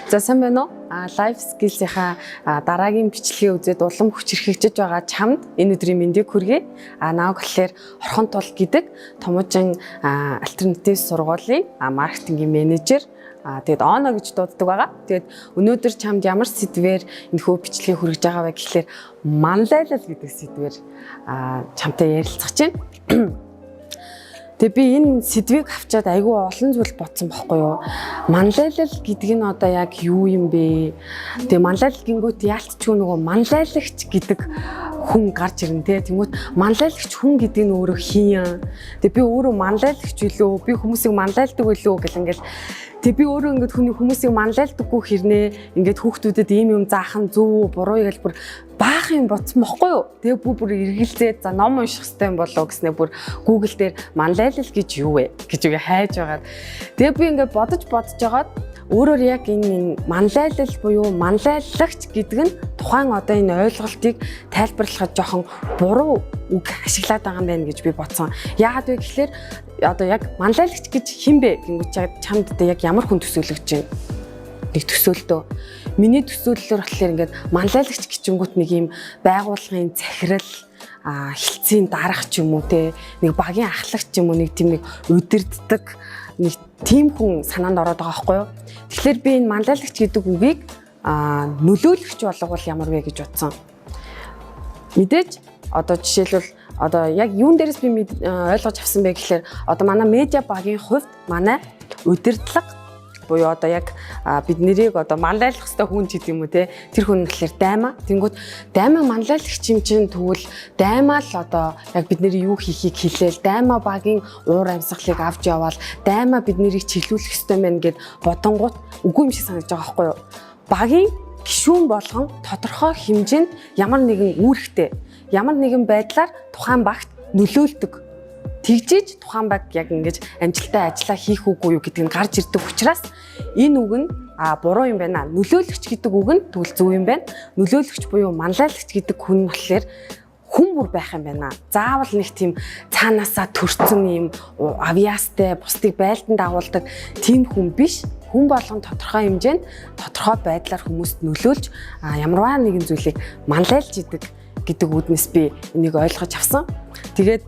За сайн байна уу? Life skills-ийнхаа дараагийн бичлэгийн үзээд улам хүч хэрхэгжиж байгаа чамд энэ өдрийн мэндийг хүргэе. Нааг болохоор Орхон тул гэдэг томоочин альтернатив сургуулийн маркетингийн менежер. Тэгээд оно гэж дууддаг байгаа. Тэгээд өнөөдөр чамд ямар сэдвээр энэхүү бичлэгийг хүргэж байгаа вэ гэхлээр манлайлал гэдэг сэдвээр чамтай ярилцах чинь. Тэгээ би энэ сэдвийг авчаад айгүй олон зүйл бодсон байхгүй юу? Манлайлал гэдэг нь одоо яг юу юм бэ? Тэгээ манлайлал гингүүт яалтчгүй нөгөө манлайлагч гэдэг хүн гарч ирнэ те. Тэнгүүт манлайлагч хүн гэдэг нь өөрөө хин юм. Тэгээ би өөрөө манлайлагч билүү? Би хүмүүсийг манлайлдаг билүү гэл ингээл. Тэгээ би өөрөө ингээд хүмүүсийг манлайлдаггүй хэрнээ ингээд хүүхдүүдэд ийм юм заах нь зөв буруу гэж бүр баах юм бодсон бохгүй юу? Тэгээ бүр эргэлзээд за ном унших хэрэгтэй юм болоо гэснээр бүр Google дээр манлайлал гэж юу вэ гэж үгээ хайж байгаа. Тэгээ би ингээд бодож жагаад өөрөөр яг энэ манлайлал буюу манлайлагч гэдэг нь тухайн одоо энэ ойлголтыг тайлбарлахад жоохон буруу үг ашиглаад байгаа юм байна гэж би бодсон. Яагаад вэ гэхлээр одоо яг манлайлагч гэж хэн бэ гингүүт чамд одоо яг ямар хүн төсөөлөгч юм? Нэг төсөөлтөө. Миний төсөөллөөр болохоор ингээд манлайлагч гिचэнгүүт нэг юм байгууллагын захирал хилцээний дарах ч юм уу те нэг багийн ахлагч ч юм уу нэг тийм нэг удирддаг нэг тийм хүн санаанд ороод байгаа байхгүй юу. Тэгэхээр би энэ манлайлагч гэдэг үгийг нөлөөлөгч болгол ямар вэ гэж бодсон. Мэдээж одоо жишээлбэл одоо яг юун дээрээс би ойлгож авсан бэ гэхлээр одоо манай медиа багийн хувьд манай удирдлага буюу одоо яг бид нэрийг одоо манлайлах хэвээр хүн ч гэдэг юм уу те тэр хүн гэхэлэр даймаа. Тэнгүүд даймаа манлайлагч юм чинь тэгвэл даймаа л одоо яг бид нэр юу хийхийг хэлээл даймаа багийн уур амьсгалыг авч яваал даймаа бид нэрийг чиглүүлэх хэвээр байна гэд бодонгууд үгүй юм шиг санагдаж байгаа байхгүй юу? Багийн гишүүн болгон тодорхой хэмжээнд ямар нэгэн үүрэгтэй ямар нэгэн байдлаар тухайн багт нөлөөлдөг. Тэгжиж тухайн баг яг ингэж амжилттай ажиллаа хийх үгүй юу гэдэг нь гарч ирдэг учраас энэ үг нь буруу юм байна. Нөлөөлөгч гэдэг үг нь тэгвэл зөв юм байна. Нөлөөлөгч буюу манлайлагч гэдэг хүн нь болохоор хүн бүр байх юм байна. Заавал нэг тийм цаанаасаа төрсөн юм авьяастай бусдыг байлдан дагуулдаг тийм хүн биш. Хүн болгон тодорхой хэмжээнд тодорхой байдлаар хүмүүст нөлөөлж ямарваа нэгэн зүйлийг манлайлж идэг гэдэг үднэс би энийг ойлгож авсан. Тэгээд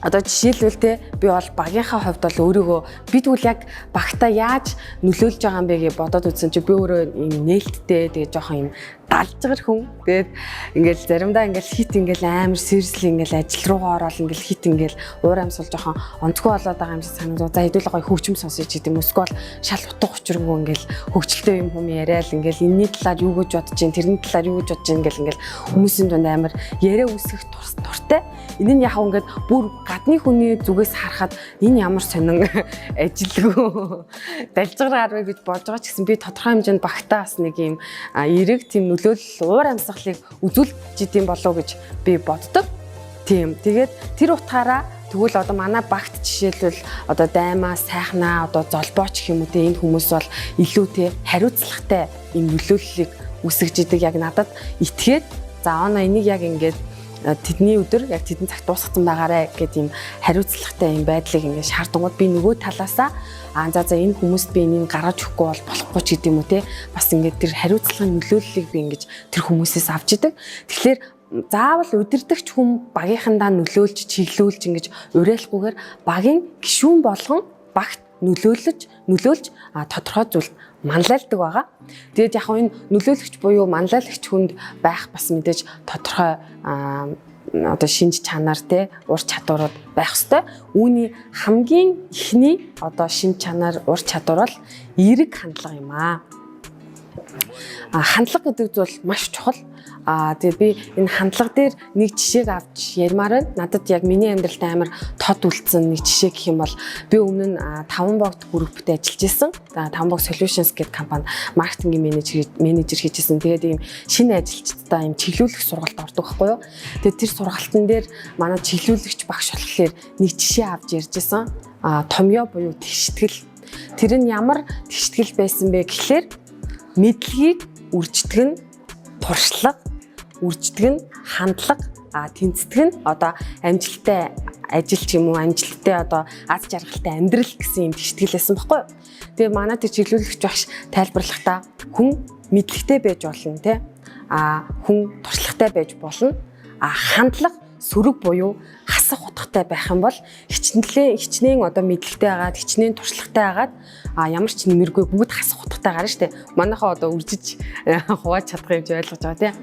одоо жишээлбэл те би бол багийнхаа хувьд бол өөрийгөө би тэгвэл яг багтаа яаж нөлөөлж байгаа юм бэ гэж бодоод үзсэн чи би өөрөө юм нээлттэй тэгээ жоохон юм далжгар хүн. Тэгээд ингээл заримдаа ингээл хит ингээл амар сериэсл ингээл ажил руугаа ороод ингээл хит ингээл уур амьсгал жоохон онцгой болоод байгаа юм шиг санагдав. За хэдүүл гоё хөгжим сонсож идэм эсвэл шал утга учиргүй ингээл хөгжилтэй юм хүм яриад ингээл энэний талаар юу гэж бодож чинь тэрний талаар юу гэж бодож чинь ингээл хүмүүсийн дунд амар яриа үсгэх туртай. Энэ нь яг ингээд бүр гадны хүний зүгээс харахад энэ ямар сонин ажилгүй далжгар гарвэ гэж бодож байгаа ч гэсэн би тодорхой хэмжээнд багтаас нэг юм эрэг тийм нөлөөлөл уур амьсгалыг үзүүлж идэм болов уу гэж би боддог. Тийм. Тэгээд тэр утгаараа тэгвэл одоо манай багт жишээлбэл одоо даймаа, сайхнаа, одоо золбооч гэх юм уу те энэ хүмүүс бол илүү те хариуцлагатай юм нөлөөллийг үсгэж идэг яг надад итгээд за оноо энийг яг ингээд тэдний өдөр яг тэдэн цагт дуусгацсан байгаарэ гэдэг юм хариуцлагатай юм байдлыг ингээд шаардангууд би нөгөө талаасаа за энэ хүмүүст би энийг гаргаж өгөхгүй бол болохгүй ч гэдэг юм уу те бас ингээд тэр хариуцлагын нөлөөллийг би ингээд тэр хүмүүсээс авч идэг. Тэгэхээр заавал удирдахч хүн багийнхандаа нөлөөлж чиглүүлж ингэж уриалахгүйгээр багийн гишүүн болгон багт нөлөөлж тодорхой зүйл манлайлдаг байгаа. Тэгээд яг энэ нөлөөлөгч буюу манлайлагч хүнд байх бас мэдээж тодорхой одоо шинж чанар те ур чадварууд байх ёстой. Үүний хамгийн эхний одоо шинж чанар ур чадвар бол эерэг хандлага юм аа. Хандлага гэдэг зүйл маш чухал. Тэгээ би энэ хандлага дээр нэг жишээг авч ярмаар байна. Надад яг миний амьдралд амар тод үлдсэн нэг жишээ гэх юм бол би өмнө нь 5 богд групптэй ажиллаж исэн. 5 бог solutions гэдэг компани маркетингийн менежер хийжсэн. Тэгээд ийм шинэ ажилчдаа ийм чиглүүлэх сургалт ордог байхгүй юу? Тэгээд тэр сургалтын дээр манай чиглүүлэгч багш болохоор нэг жишээ авч ярьжсэн. Томьёо буюу тэгштгэл. Тэр нь ямар тэгштгэл байсан бэ гэхлээр мэдлэгийг үрждэг нь туршлага, үрждэг нь хандлага, тэнцдэг нь одоо амжилттай ажил ч юм уу амжилттай одоо аз жаргалтай амьдрал гэсэн юм тэгтгэлээсэн баггүй юу. Тэгээ манай тэр чиглүүлэгч багш тайлбарлахдаа хүн мэдлэгтэй байж болно те. Хүн туршлагатай байж болно. Хандлага сөрөг буюу хасах утгатай байх юм бол хичнээн одоо мэдлэгтэй агаад хичнээн туршлагатай агаад ямар ч нэмэргүй бүгд хасах утгатай гарна штэ. Манайхаа одоо үржиж хувааж чадах юм чи ойлгож байгаа тийм.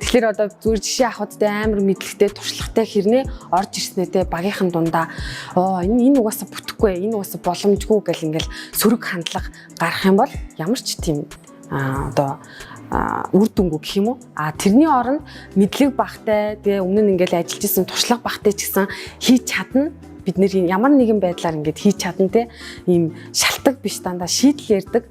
Тэгэхээр одоо зүгээр жишээ авахудтай амар мэдлэгтэй туршлагатай хэрнээ орж ирснэдээ багийнхан дундаа энэ угаасаа бүтэхгүй энэ угаасаа боломжгүй гэл ингээл сөрөг хандлага гарах юм бол ямар ч тийм одоо үр дүнгүй гэх юм уу. Тэрний оронд мэдлэг багтай тэгээ өмнө нь ингээл ажиллаж исэн туршлага багтай ч гэсэн хийж чадна. Бид нэр ямар нэгэн байдлаар ингээд хийж чадна те. Ийм шалтгаан биш дандаа шийдэл ярьдаг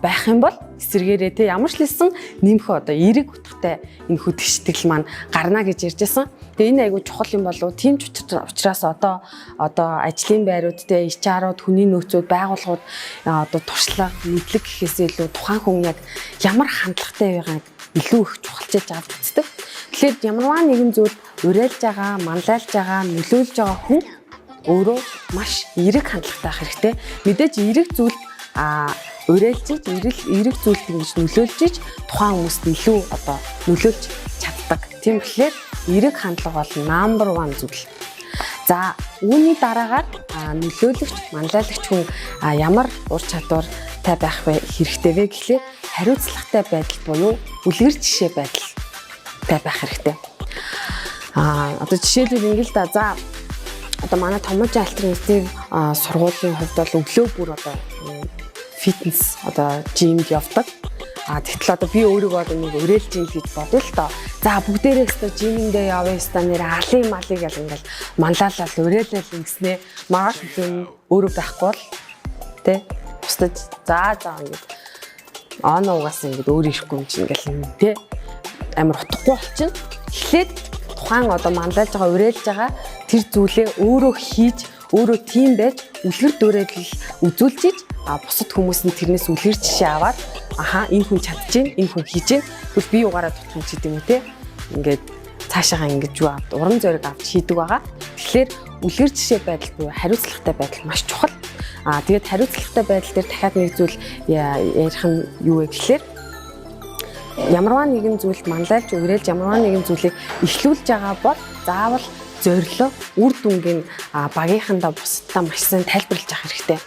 байх юм бол эсэргээрээ те ямар ч лсэн нэмэх одоо эерэг утгатай энэ хөтөлбөрийн маань гарна гэж ярьжсэн. Тэгээ энэ айгүй чухал юм болов. Тийм ч учраас одоо ажлын байрууд те HR-ууд хүний нөөцүүд байгууллагууд одоо туршлага мэдлэг гэхээс илүү тухайн хүн яг ямар хандлагатай байгааг илүү их чухалчилж авч үздэг. Тэгэхээр ямарваа нэгэн зүйл урайлж байгаа, манлайлж байгаа, нөлөөлж байгаа хүн өөрөө маш эерэг хандлагатай байх хэрэгтэй. Мэдээж эерэг зүйл урайлж эерэг зүйлд ингэж нөлөөлж иж тухайн хүмүүст илүү одоо нөлөөлж чаддаг. Тийм болохоор эерэг хандлага бол number 1 зүйл. За үүний дараагаар нөлөөлөгч, манлайлагч хүн ямар ур чадвартай байх хэрэгтэй вэ гэхлээр хариуцлагатай байдал буюу үлгэр жишээ байдалтай байх хэрэгтэй. Одоо жишээлбэл ингэ л да. За одоо манай томоохон альтернатив сургуулийн хувьд бол өглөө бүр одоо фитнес одоо жимд явдаг. Тэгтэл одоо би өөрийгөө одоо нэг урайлж ийн гэж бодъё л доо. За бүгдээрээ өстө жимэндээ явъя өстө нэр алын малыг гэл ингээл манлайлал урайлал ингэснээ маш их өөрөө байхгүй бол тэ өстө за ингээд оноогаас ингээд өөр ирэхгүй юм чинь ингээл тэ амар утгагүй болчихно. Тэгэхээр тухайн одоо манлайлж байгаа урайлж байгаа тэр зүйлээ өөрөө хийж өөрөө тийм байж үлгэр дуурайл үзүүлж иж бусад хүмүүс нь тэрнээс үлгэр жишээ аваад энэ хүн чадчихээн энэ хүн хийж гэн тэгвэл би угаараа тутах юм чи гэдэг юм те ингээд цаашаага ингэж юу авд уран зориг авч хийдэг байгаа. Тэгэхээр үлгэр жишээ байдал буюу хариуцлагатай байдал маш чухал. Тэгээд хариуцлагатай байдал дээр дахиад нэг зүйл ярих нь юу вэ гэхэлэр ямарваа нэгэн зүйл манлайлж урайлж ямарваа нэгэн зүйлийг эхлүүлж байгаа бол заавал зорилго үр дүнгийн багийнхандаа бусдаа маш сайн тайлбарлаж авах хэрэгтэй.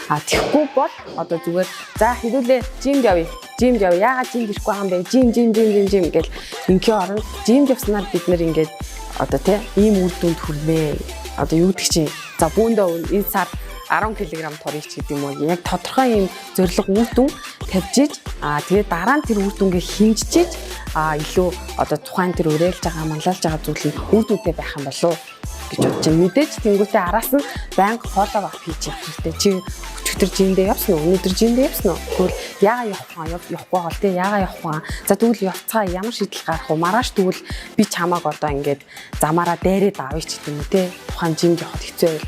Тэгэхгүй бол одоо зүгээр за хэрүүлээ жимд явъя. Яагаад жимд ирэхгүй байгаа юм бэ? Жим гэл ингийн орон жимд явснаар бид нэр ингээд одоо тий ийм үр дүнд хүрнэ. Одоо юу гэдэг чинь за бүүндээ энэ сар 10 кг турыг ч гэдэг юм уу. Яг тодорхой ийм зорилго үр дүн тавьж иж тэгээд дараа нь тэр үр дүнгээ хэмжиж иж илүү одоо тухайн тэр урайлж байгаа манлайлж байгаа зүйл нь үр дүнтэй байх юм болов гэж бодож байна. Мэдээж тэнгуүтээ араас нь байнга follow up хийж явах хэрэгтэй. Чи өчигдөр жимдээ явсан уу? Өнөөдөр жимдээ явсан уу? Тэгвэл яагаад явахгүй гол те яагаад явахгүй? За тэгвэл явцгаа ямар шийдэл гарах вэ? Маргааш тэгвэл би чамааг одоо ингээд замаараа дайраад авъя ч гэдэг юм те. Тухайн жимд явахд хэцүү байл.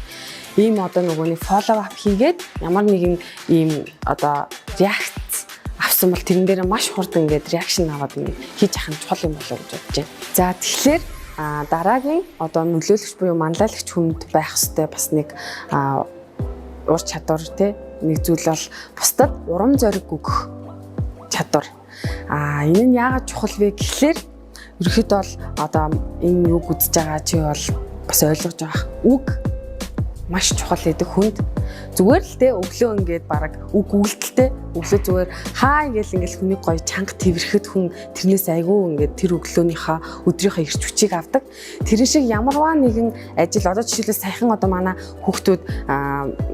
Ийм одоо нөгөөний follow up хийгээд ямар нэгэн ийм одоо реакц авсан бол тэрэн дээр маш хурдан ингээд реакшн аваад ингээд хийж ахын чухал юм болов уу гэж бодож байна. За тэгэхээр дараагийн одоо нөлөөлөгч буюу манлайлагч хүнд байх ёстой бас нэг ур чадвар тий нэг зүйл бол бусдад урам зориг өгөх чадвар. Энэ нь яагаад чухал вэ гэхлээр ерөөхдөө бол одоо энэ үг үзэж байгаа чи бол бас ойлгож байгаа. Үг маш чухал гэдэг хүнд зүгээр л те өглөө ингээд баг үг үйлдэлтэй өглөө зүгээр хаа ингээл ингээл хүний гоё чанга твэрхэд хүн тэрнээс айгүй ингээд тэр өглөөнийхөө өдрийнхөө ирч хүчийг авдаг. Тэр шиг ямарваа нэгэн ажил одоо жишээлбэл саяхан одоо манай хүүхдүүд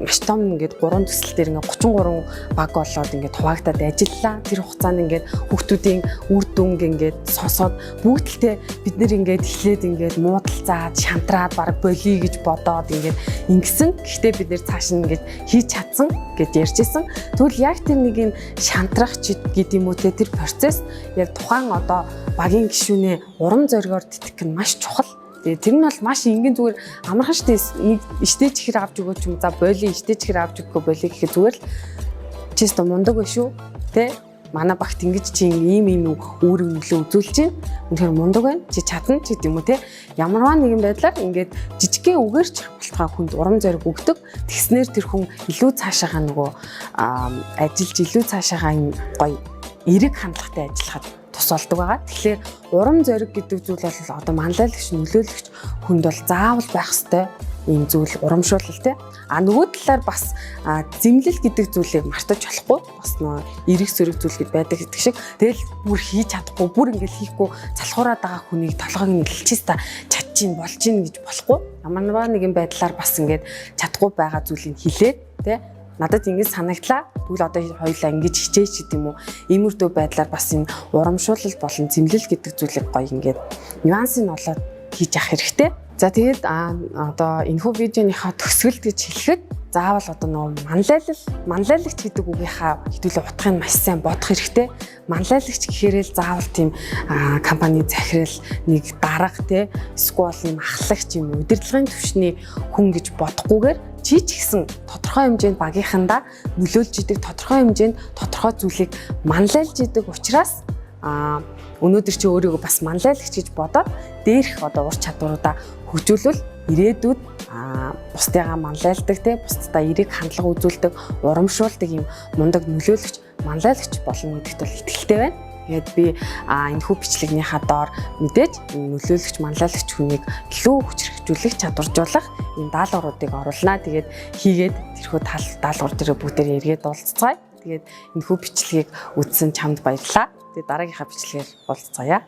маш том ингээд 3 төсөл дээр ингээд 33 баг болоод ингээд хуваагдаад ажиллаа. Тэр хугацаанд ингээд хүүхдүүдийн үр дүнг ингээд сонсоод бүгдэлтэй бид нэр ингээд эхлээд ингээд муудалцаад шантраад баг болиё гэж бодоод ингээд ингэсэн. Гэхдээ бид нэр цааш нь ингээд хийж чадсан гэж ярьжсэн. Тэгвэл яг тэр нэг юм шантрах гэдэг юм уу те тэр процесс яг тухайн одоо багийн гишүүнээ урам зоригоор тэтгэх нь маш чухал. Тэгээ тэр нь бол маш энгийн зүгээр амархан штэ нэг ичтэй чихэр авч өгөөч юм за боли ичтэй чихэр авч өгөхгүй боли гэхэд зүгээр л чисто мундаг биш үү те манай багт ингэж чи ийм өөр нөлөө үзүүлж чинь үнэхээр мундаг байна. Чи чадна ч гэдэм үү те. Ямарваа нэгэн байдлаар ингээд жижигхэн үгээр ч хавталтгаа хүнд урам зориг өгдөг. Тэгснээр тэр хүн илүү цаашаага нөгөө ажиллаж илүү цаашаага энэ гоё эерэг хандлагатай ажиллахад тус болдог байгаа. Тэгэхээр урам зориг гэдэг зүйл бол одоо манлайлагч нөлөөлөгч хүнд бол заавал байх ёстой ийм зүйл урамшуулал те. Нөгөө талаар бас зэмлэл гэдэг зүйлийг мартаж болохгүй. Бас нөө эрэг сөрөг зүйл гээд байдаг гэдэг шиг. Тэгэл бүр хийж чадахгүй, бүр ингээл хийхгүй залхуураад байгаа хүнийг толгойг нь илчээс та чадчих болж гин гэж болохгүй. Ямар нэгэн байдлаар бас ингээд чадахгүй байгаа зүйлийг хэлээд те. Надад ингэж санагдлаа. Тэгвэл одоо хоёулаа ингэж хичээж гэдэг юм уу? Иймэрдүү байдлаар бас энэ урамшуулал болон зэмлэл гэдэг зүйлийг гоё ингээд нюансыг олоод хийж авах хэрэгтэй. За тэгээд одоо энэхүү видеоныхаа төгсгөлд гэж хэлэхэд заавал одоо нөгөө манлайлагч гэдэг үгийнхаа хэдүүлээ утгыг маш сайн бодох хэрэгтэй. Манлайлагч гэхээрэл заавал тийм компани захирал нэг дарга те эсвэл юм ахлагч юм удирдлагын түвшний хүн гэж бодохгүйгээр чи ч гэсэн тодорхой хэмжээнд багийнхандаа нөлөөлж идэг, тодорхой хэмжээнд тодорхой зүйлийг манлайлж идэг учраас өнөөдөр чи өөрийгөө бас манлайлагч гэж бодоод дээрх одоо ур чадваруудаа хөгжүүлвэл ирээдүйд бусдыгаа манлайлдаг те бусдаа эерэг хандлага үзүүлдэг, урамшуулдаг юм мундаг нөлөөлөгч манлайлагч болно гэдэгт бол итгэлтэй байна. Тэгээд би энэхүү бичлэгнийхаа доор мэдээж нөлөөлөгч манлайлагч хүнийг илүү хүчрхэгжүүлэх, чадваржуулах энэ даалгавруудыг оруулнаа. Тэгээд хийгээд тэрхүү даалгавар дээр бүгдээр эргээд уулзцгаая. Тэгээд энэхүү бичлэгийг үзсэн чамд баярлалаа. Тэгээд дараагийнхаа бичлэгээр уулзцгаая.